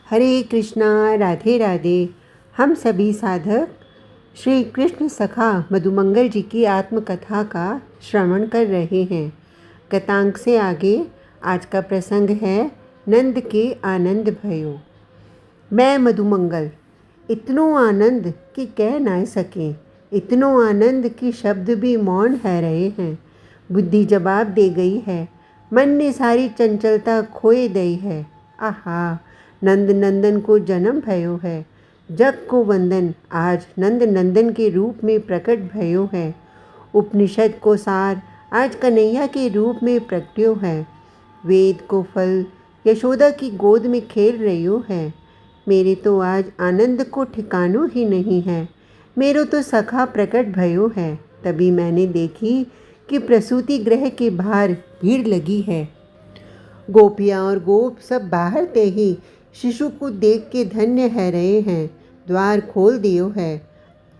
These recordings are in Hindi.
हरे कृष्णा, राधे राधे। हम सभी साधक श्री कृष्ण सखा मधुमंगल जी की आत्मकथा का श्रवण कर रहे हैं। गतांक से आगे आज का प्रसंग है नंद के आनंद भयो। मैं मधुमंगल इतनो आनंद कि कह ना सकें, इतनो आनंद कि शब्द भी मौन है रहे हैं। बुद्धि जवाब दे गई है, मन ने सारी चंचलता खोए दई है। आहा, नंद नंदन को जन्म भयो है, जग को वंदन आज नंद नंदन के रूप में प्रकट भयो है। उपनिषद को सार आज कन्हैया के रूप में प्रगट्यो है। वेद को फल यशोदा की गोद में खेल रही है। मेरे तो आज आनंद को ठिकानो ही नहीं है। मेरो तो सखा प्रकट भयो है। तभी मैंने देखी कि प्रसूति गृह के बाहर भीड़ लगी है। गोपियाँ और गोप सब बाहर ते ही शिशु को देख के धन्य है रहे हैं। द्वार खोल दियो है।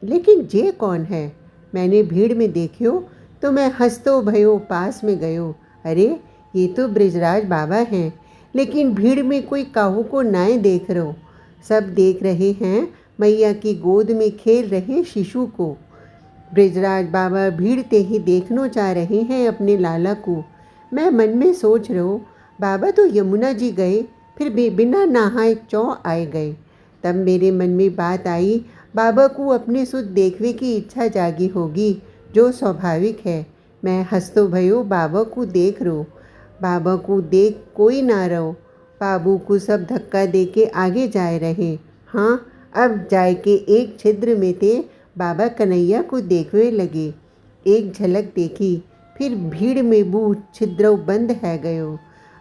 लेकिन जे कौन है? मैंने भीड़ में देखियो तो मैं हंसतो भयो पास में गयो। अरे, ये तो ब्रिजराज बाबा हैं। लेकिन भीड़ में कोई काहू को नाए देख रहो। सब देख रहे हैं मैया की गोद में खेल रहे शिशु को। ब्रिजराज बाबा भीड़ ते ही देखना चाह रहे हैं अपने लाला को। मैं मन में सोच रहो, बाबा तो यमुना जी गए, फिर भी बिना नहाए चौ आए गए। तब मेरे मन में बात आई, बाबा को अपने सुध देखने की इच्छा जागी होगी, जो स्वाभाविक है। मैं हंसतो भयो बाबा को देख रो। बाबा को देख कोई ना रहो। बाबू को सब धक्का दे के आगे जाए रहे। हाँ, अब जाए के एक छिद्र में थे बाबा कन्हैया को देखने लगे। एक झलक देखी, फिर भीड़ में बू छिद्र बंद है गयो।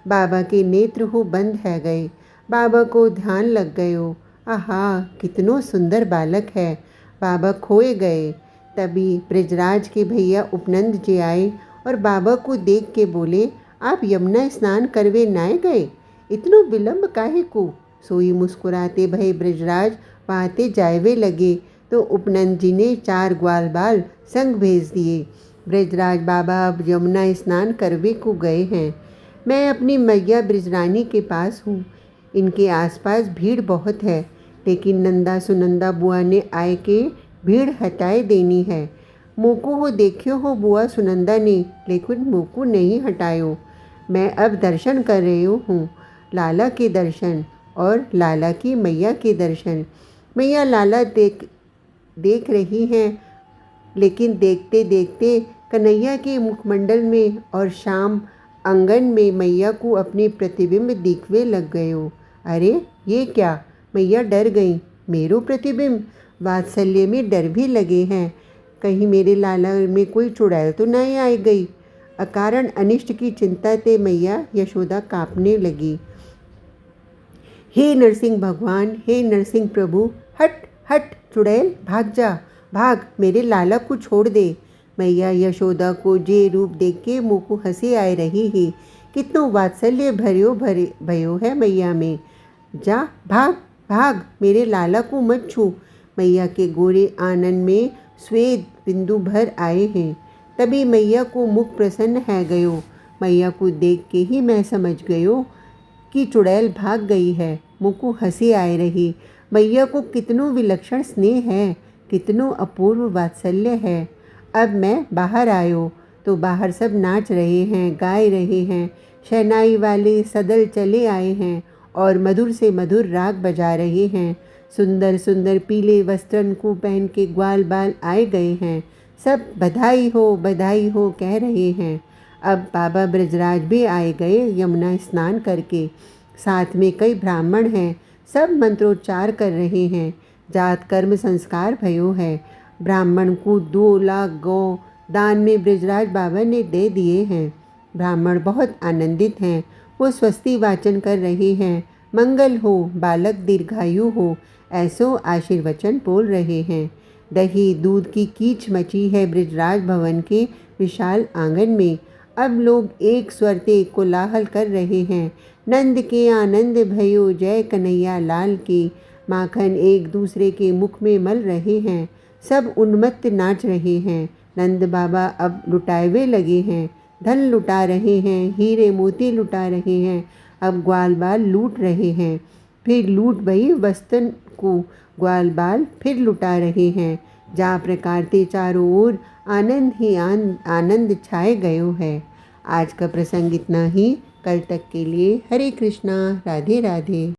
बाबा के नेत्र हो बंद है गए। बाबा को ध्यान लग गयो। आहा, कितनो सुंदर बालक है। बाबा खोए गए। तभी ब्रिजराज के भैया उपनंद जी आए और बाबा को देख के बोले, आप यमुना स्नान करवे नाए गए? इतनो विलंब काहे को? सोई मुस्कुराते भय ब्रिजराज वहाते जायवे लगे तो उपनंद जी ने 4 ग्वाल बाल संग भेज दिए। ब्रिजराज बाबा अब यमुना स्नान करवे को गए हैं। मैं अपनी मैया ब्रिजरानी के पास हूँ। इनके आसपास भीड़ बहुत है, लेकिन नंदा सुनंदा बुआ ने आए के भीड़ हटाए देनी है। मोको हो देखियो हो बुआ सुनंदा ने, लेकिन मोको नहीं हटायो। मैं अब दर्शन कर रही हूँ, लाला के दर्शन और लाला की मैया के दर्शन। मैया लाला देख रही हैं, लेकिन देखते देखते कन्हैया के मुखमंडल में और शाम आंगन में मैया को अपनी प्रतिबिंब दिखवे लग गयो। अरे, ये क्या? मैया डर गई। मेरो प्रतिबिंब? वात्सल्य में डर भी लगे हैं। कहीं मेरे लाला में कोई चुड़ैल तो नहीं आई गई। अकारण अनिष्ट की चिंता ते मैया यशोदा कांपने लगी। हे नरसिंह भगवान, हे नरसिंह प्रभु, हट हट चुड़ैल, भाग जा, भाग, मेरे लाला को छोड़ दे। मैया यशोदा को जे रूप देख के मुँह को हंसी आए रही ही। कितनो वात्सल्य भयो है मैया में। जा, भाग भाग, मेरे लाला को मत छू। मैया के गोरे आनन में स्वेद बिंदु भर आए हैं। तभी मैया को मुख प्रसन्न है गयो। मैया को देख के ही मैं समझ गयो कि चुड़ैल भाग गई है। मुँह को हंसी आए रही। मैया को कितनो विलक्षण स्नेह है, कितनो अपूर्व वात्सल्य है। अब मैं बाहर आयो तो बाहर सब नाच रहे हैं, गाए रहे हैं। शहनाई वाले सदल चले आए हैं और मधुर से मधुर राग बजा रहे हैं। सुंदर सुंदर पीले वस्त्रन को पहन के ग्वाल बाल आए गए हैं। सब बधाई हो कह रहे हैं। अब बाबा ब्रजराज भी आए गए यमुना स्नान करके। साथ में कई ब्राह्मण हैं, सब मंत्रोच्चार कर रहे हैं। जात कर्म संस्कार भयो है। ब्राह्मण को 2 लाख गौ दान में ब्रिजराज बाबा ने दे दिए हैं। ब्राह्मण बहुत आनंदित हैं। वो स्वस्ति वाचन कर रहे हैं। मंगल हो, बालक दीर्घायु हो, ऐसो आशीर्वचन बोल रहे हैं। दही दूध की कीच मची है ब्रिजराज भवन के विशाल आंगन में। अब लोग एक स्वर से कोलाहल कर रहे हैं। नंद के आनंद भयो, जय कन्हैया लाल की। माखन एक दूसरे के मुख में मल रहे हैं। सब उन्मत्त नाच रहे हैं। नंद बाबा अब लुटावे लगे हैं। धन लुटा रहे हैं, हीरे मोती लुटा रहे हैं। अब ग्वाल बाल लूट रहे हैं। फिर लूट बही वस्तन को ग्वाल बाल फिर लुटा रहे हैं। जा प्रकार ते चारों ओर आनंद ही आनंद छाए गयो है। आज का प्रसंग इतना ही। कल तक के लिए हरे कृष्णा, राधे राधे।